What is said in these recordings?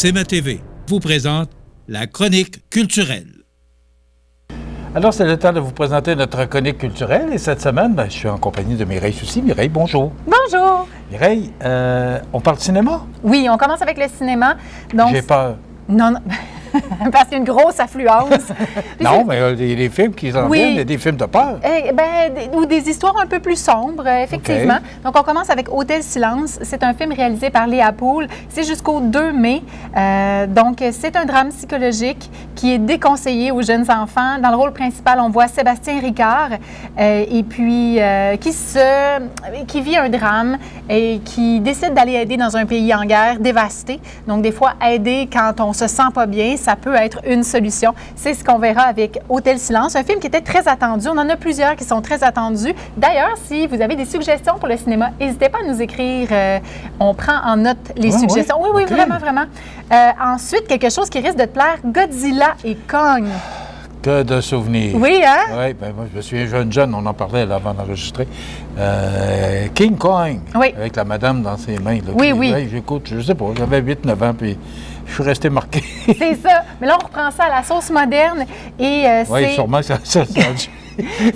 CMA TV vous présente la chronique culturelle. Alors, c'est le temps de vous présenter notre chronique culturelle. Et cette semaine, je suis en compagnie de Mireille Soucy. Mireille, bonjour. Bonjour. Mireille, on parle de cinéma? Oui, on commence avec le cinéma. Donc, j'ai peur. Non, non. Parce qu'il y a une grosse affluence. Non, mais il y a des films qui s'en viennent, il y a des films de peur. Ou des histoires un peu plus sombres, effectivement. Okay. Donc, on commence avec Hôtel Silence. C'est un film réalisé par Léa Poul. C'est jusqu'au 2 mai. Donc, c'est un drame psychologique qui est déconseillé aux jeunes enfants. Dans le rôle principal, on voit Sébastien Ricard, et puis qui vit un drame et qui décide d'aller aider dans un pays en guerre dévasté. Donc, des fois, aider quand on se sent pas bien, ça peut être une solution. C'est ce qu'on verra avec Hôtel Silence, un film qui était très attendu. On en a plusieurs qui sont très attendus. D'ailleurs, si vous avez des suggestions pour le cinéma, n'hésitez pas à nous écrire. On prend en note les suggestions. Oui, okay. Vraiment, vraiment. Ensuite, quelque chose qui risque de te plaire, Godzilla et Kong. Que de souvenirs. Oui, hein? Oui, bien moi, je me souviens jeune, on en parlait là, avant d'enregistrer. King Kong, avec la madame dans ses mains. Là, oui. J'écoute, je sais pas, j'avais 8-9 ans, puis je suis resté marqué. C'est ça. Mais là, on reprend ça à la sauce moderne. Et oui, sûrement, ça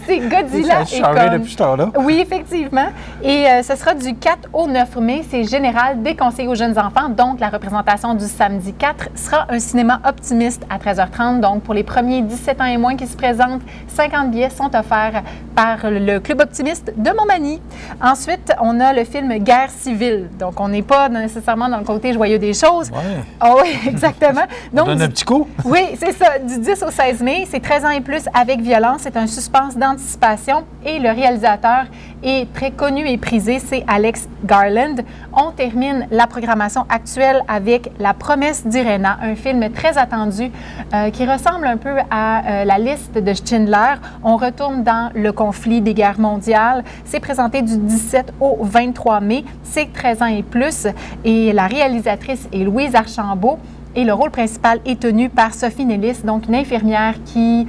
c'est Godzilla et Kong. Depuis ce temps-là. Oui, effectivement. Et ce sera du 4 au 9 mai. C'est général déconseillé aux jeunes enfants. Donc, la représentation du samedi 4 sera un cinéma optimiste à 13h30. Donc, pour les premiers 17 ans et moins qui se présentent, 50 billets sont offerts par le Club optimiste de Montmagny. Ensuite, on a le film Guerre civile. Donc, on n'est pas nécessairement dans le côté joyeux des choses. Ouais. Oh, oui, exactement. Donc, on donne un petit coup? Oui, c'est ça. Du 10 au 16 mai, c'est 13 ans et plus avec violence. C'est un suspense d'anticipation et le réalisateur est très connu et prisé, c'est Alex Garland. On termine la programmation actuelle avec La promesse d'Irena, un film très attendu qui ressemble un peu à la liste de Schindler. On retourne dans le conflit des guerres mondiales. C'est présenté du 17 au 23 mai. C'est 13 ans et plus. Et la réalisatrice est Louise Archambault. Et le rôle principal est tenu par Sophie Nélis, donc une infirmière qui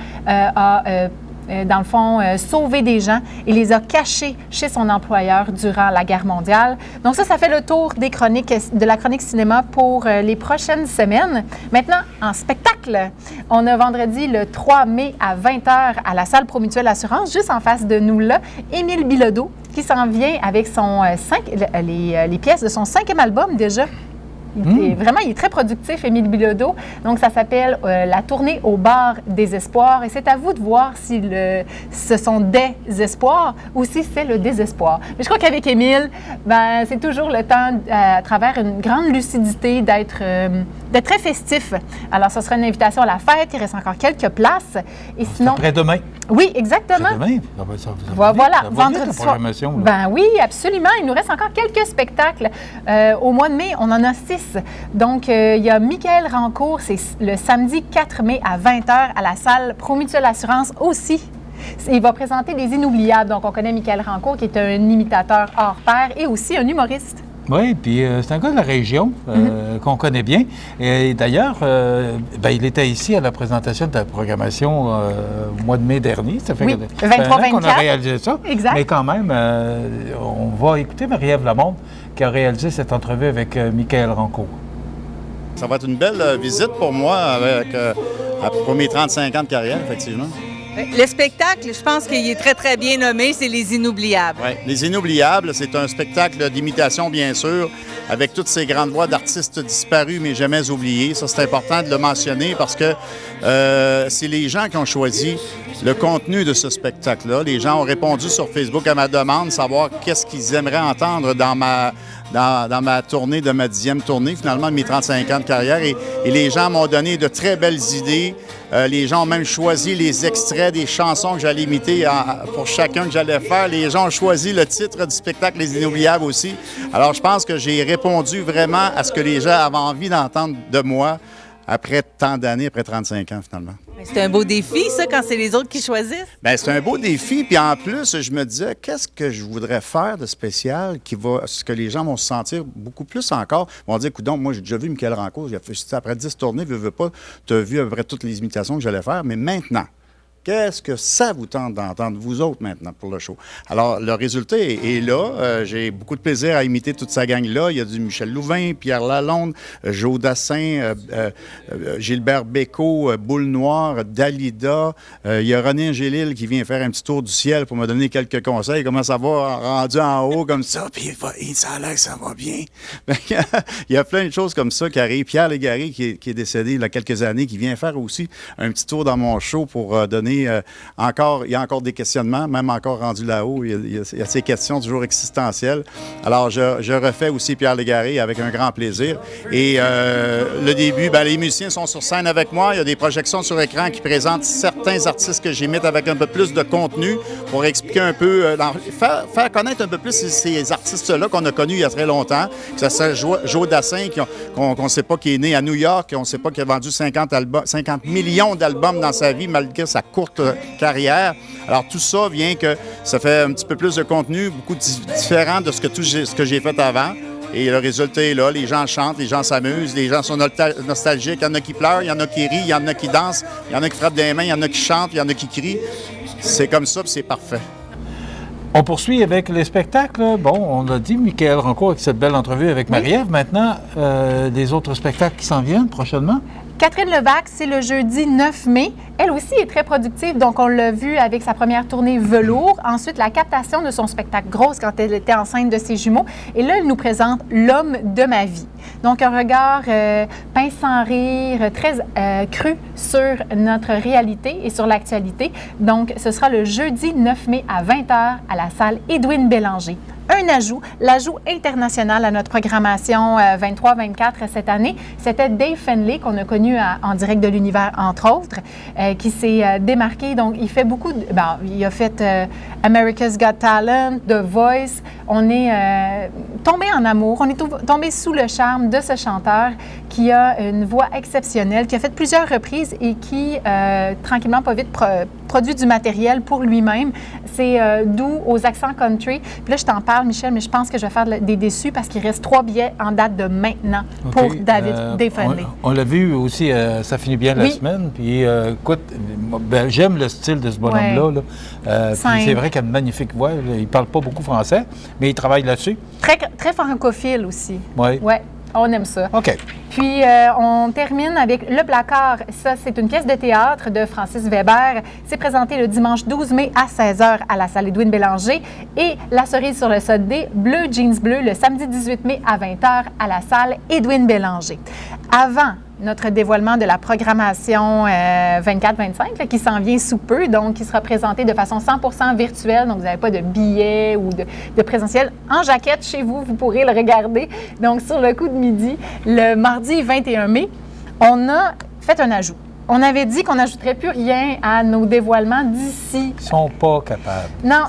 dans le fond, sauver des gens et les a cachés chez son employeur durant la guerre mondiale. Donc ça fait le tour des chroniques, de la chronique cinéma pour les prochaines semaines. Maintenant, en spectacle, on a vendredi le 3 mai à 20h à la salle Promutuelle Assurance, juste en face de nous là, Émile Bilodeau qui s'en vient avec les pièces de son 5e album déjà. Vraiment, il est très productif, Émile Bilodeau. Donc, ça s'appelle La tournée au bar des espoirs. Et c'est à vous de voir si ce sont des espoirs ou si c'est le désespoir. Mais je crois qu'avec Émile, c'est toujours le temps, à travers une grande lucidité, d'être très festif. Alors, ce sera une invitation à la fête. Il reste encore quelques places. Et sinon... Après-demain. Oui, exactement. Après-demain. Voilà, vendredi soir. Oui, absolument. Il nous reste encore quelques spectacles. Au mois de mai, on en a 6. Donc, il y a Michael Rancourt, c'est le samedi 4 mai à 20h à la salle Promutuelle Assurance aussi. Il va présenter des inoubliables. Donc, on connaît Michael Rancourt qui est un imitateur hors pair et aussi un humoriste. Oui, puis c'est un gars de la région qu'on connaît bien. Et d'ailleurs, il était ici à la présentation de la programmation au mois de mai dernier. Ça fait 23-24 qu'on a réalisé ça. Exact. Mais quand même, on va écouter Marie-Ève Lamonde qui a réalisé cette entrevue avec Michael Rancourt. Ça va être une belle visite pour moi pour mes 35 ans de carrière, effectivement. Le spectacle, je pense qu'il est très, très bien nommé, c'est Les Inoubliables. Oui, Les Inoubliables, c'est un spectacle d'imitation, bien sûr, avec toutes ces grandes voix d'artistes disparus mais jamais oubliés. Ça, c'est important de le mentionner parce que c'est les gens qui ont choisi le contenu de ce spectacle-là. Les gens ont répondu sur Facebook à ma demande, savoir qu'est-ce qu'ils aimeraient entendre dans ma tournée, de ma 10e tournée, finalement, de mes 35 ans de carrière. Et les gens m'ont donné de très belles idées. Les gens ont même choisi les extraits des chansons que j'allais imiter pour chacun que j'allais faire. Les gens ont choisi le titre du spectacle Les Inoubliables aussi. Alors, je pense que j'ai répondu vraiment à ce que les gens avaient envie d'entendre de moi après tant d'années, après 35 ans, finalement. C'est un beau défi, ça, quand c'est les autres qui choisissent? Bien, c'est un beau défi. Puis en plus, je me disais, qu'est-ce que je voudrais faire de spécial ce que les gens vont se sentir beaucoup plus encore. Ils vont dire, coudonc, moi, j'ai déjà vu Michael Rancourt. Après 10 tournées, veux pas, tu as vu à peu près toutes les imitations que j'allais faire. Mais maintenant, Qu'est-ce que ça vous tente d'entendre, vous autres, maintenant, pour le show? Alors, le résultat est là. J'ai beaucoup de plaisir à imiter toute sa gang-là. Il y a du Michel Louvain, Pierre Lalonde, Joe Dassin, Gilbert Bécaud, Boule Noire, Dalida. Il y a René Angélil qui vient faire un petit tour du ciel pour me donner quelques conseils. Comment ça va rendu en haut comme ça? Puis ça a l'air que ça va bien. Il y a plein de choses comme ça qui arrivent. Pierre Légaré, qui est décédé il y a quelques années, qui vient faire aussi un petit tour dans mon show pour donner il y a encore des questionnements, même encore rendu là-haut. Il y a ces questions toujours existentielles. Alors, je refais aussi Pierre Légaré avec un grand plaisir. Et le début, les musiciens sont sur scène avec moi. Il y a des projections sur écran qui présentent certains artistes que j'imite avec un peu plus de contenu pour expliquer un peu, faire connaître un peu plus ces artistes-là qu'on a connus il y a très longtemps. Que ce soit Joe Dassin, qu'on ne sait pas qui est né à New York, on ne sait pas qu'il a vendu 50 millions d'albums dans sa vie, malgré sa courte carrière. Alors, tout ça vient que ça fait un petit peu plus de contenu, beaucoup différent de ce que j'ai fait avant. Et le résultat est là. Les gens chantent, les gens s'amusent, les gens sont nostalgiques. Il y en a qui pleurent, il y en a qui rient, il y en a qui dansent, il y en a qui frappent des mains, il y en a qui chantent, il y en a qui crient. C'est comme ça, puis c'est parfait. On poursuit avec les spectacles. Bon, on l'a dit, Michaël Rancourt avec cette belle entrevue avec Marie-Ève. Maintenant, des autres spectacles qui s'en viennent prochainement? Catherine Levac, c'est le jeudi 9 mai. Elle aussi est très productive, donc on l'a vu avec sa première tournée Velours. Ensuite, la captation de son spectacle Grosse quand elle était enceinte de ses jumeaux. Et là, elle nous présente L'homme de ma vie. Donc, un regard pince sans rire, très cru sur notre réalité et sur l'actualité. Donc, ce sera le jeudi 9 mai à 20h à la salle Edwin Bélanger. Un ajout, l'ajout international à notre programmation 23-24 cette année, c'était Dave Finlay, qu'on a connu en direct de l'univers, entre autres, qui s'est démarqué. Donc, il fait beaucoup de... il a fait America's Got Talent, The Voice. On est tombé en amour, on est tombé sous le charme de ce chanteur qui a une voix exceptionnelle, qui a fait plusieurs reprises et qui, tranquillement, pas vite, produit du matériel pour lui-même. C'est doux, aux accents country. Puis là, je t'en parle, Michel, mais je pense que je vais faire des déçus parce qu'il reste 3 billets en date de maintenant pour Dave Finlay. On l'a vu aussi, ça finit bien la semaine. Puis écoute, j'aime le style de ce bonhomme-là. Puis c'est vrai qu'il a une magnifique voix. Il ne parle pas beaucoup français, mais il travaille là-dessus. Très, très francophile aussi. Oui. Ouais. On aime ça. OK. Puis, on termine avec Le Placard. Ça, c'est une pièce de théâtre de Francis Weber. C'est présenté le dimanche 12 mai à 16h à la salle Edwin Bélanger. Et La cerise sur le Sunday, Bleu Jeans Bleu, le samedi 18 mai à 20h à la salle Edwin Bélanger. Avant notre dévoilement de la programmation 24-25 qui s'en vient sous peu, donc qui sera présentée de façon 100% virtuelle. Donc, vous n'avez pas de billets ou de présentiel. En jaquette chez vous, vous pourrez le regarder. Donc, sur le coup de midi, le mardi 21 mai, on a fait un ajout. On avait dit qu'on n'ajouterait plus rien à nos dévoilements d'ici. Ils ne sont pas capables. Non,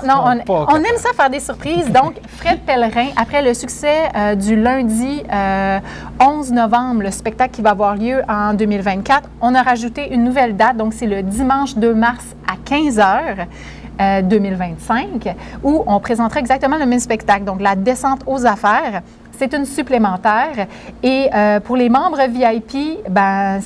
on aime ça faire des surprises. Donc, Fred Pellerin, après le succès du lundi 11 novembre, le spectacle qui va avoir lieu en 2024, on a rajouté une nouvelle date. Donc, c'est le dimanche 2 mars à 15h 2025, où on présentera exactement le même spectacle. Donc, La descente aux affaires. C'est une supplémentaire. Et pour les membres VIP,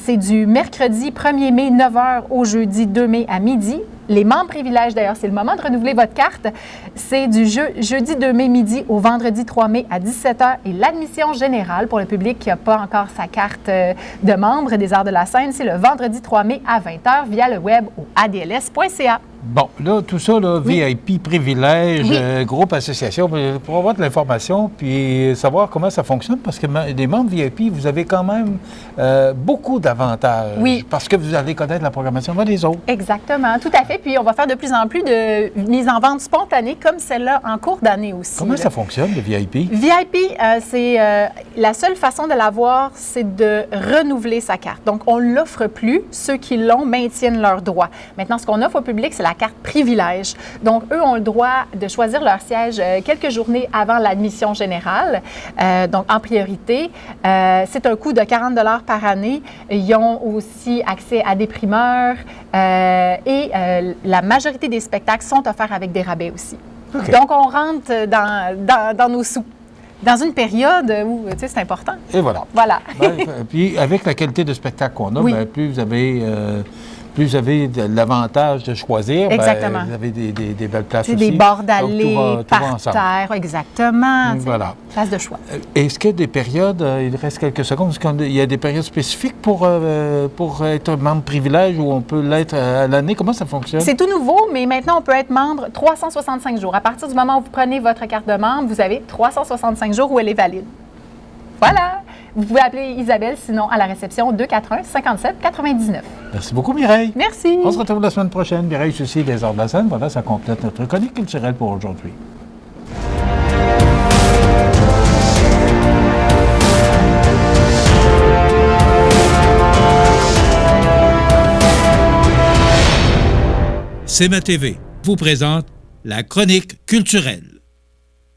c'est du mercredi 1er mai, 9h au jeudi 2 mai à midi. Les membres privilèges, d'ailleurs, c'est le moment de renouveler votre carte. C'est du jeudi 2 mai midi au vendredi 3 mai à 17h. Et l'admission générale pour le public qui n'a pas encore sa carte de membre des Arts de la scène, c'est le vendredi 3 mai à 20h via le web au adls.ca. Bon, là, tout ça, là, VIP, privilège, groupe, association, pour avoir de l'information puis savoir comment ça fonctionne, parce que les membres VIP, vous avez quand même beaucoup d'avantages. Oui. Parce que vous allez connaître la programmation des autres. Exactement, tout à fait. Puis on va faire de plus en plus de mises en vente spontanées, comme celle-là en cours d'année aussi. Comment ça fonctionne, le VIP? VIP, c'est la seule façon de l'avoir, c'est de renouveler sa carte. Donc, on ne l'offre plus. Ceux qui l'ont maintiennent leurs droits. Maintenant, ce qu'on offre au public, c'est la carte privilège. Donc, eux ont le droit de choisir leur siège quelques journées avant l'admission générale, donc en priorité. C'est un coût de 40 $ par année. Ils ont aussi accès à des primeurs et la majorité des spectacles sont offerts avec des rabais aussi. Okay. Donc, on rentre dans nos sous. Dans une période où, tu sais, c'est important. Et voilà. Voilà. Puis, avec la qualité de spectacle qu'on a, plus vous avez plus vous avez l'avantage de choisir, Exactement. Vous avez des belles places C'est aussi. des bords Donc, d'allée, tout va ensemble. parterres, exactement. Voilà. Place de choix. Est-ce qu'il y a des périodes, il reste quelques secondes, est-ce qu'il y a des périodes spécifiques pour être membre privilège ou on peut l'être à l'année? Comment ça fonctionne? C'est tout nouveau, mais maintenant, on peut être membre 365 jours. À partir du moment où vous prenez votre carte de membre, vous avez 365 jours où elle est valide. Voilà! Vous pouvez appeler Isabelle, sinon à la réception 241-57-99. Merci beaucoup, Mireille. Merci! On se retrouve la semaine prochaine. Mireille Soucy, Les Arts de la scène. Voilà, ça complète notre chronique culturelle pour aujourd'hui. CMA TV vous présente la chronique culturelle.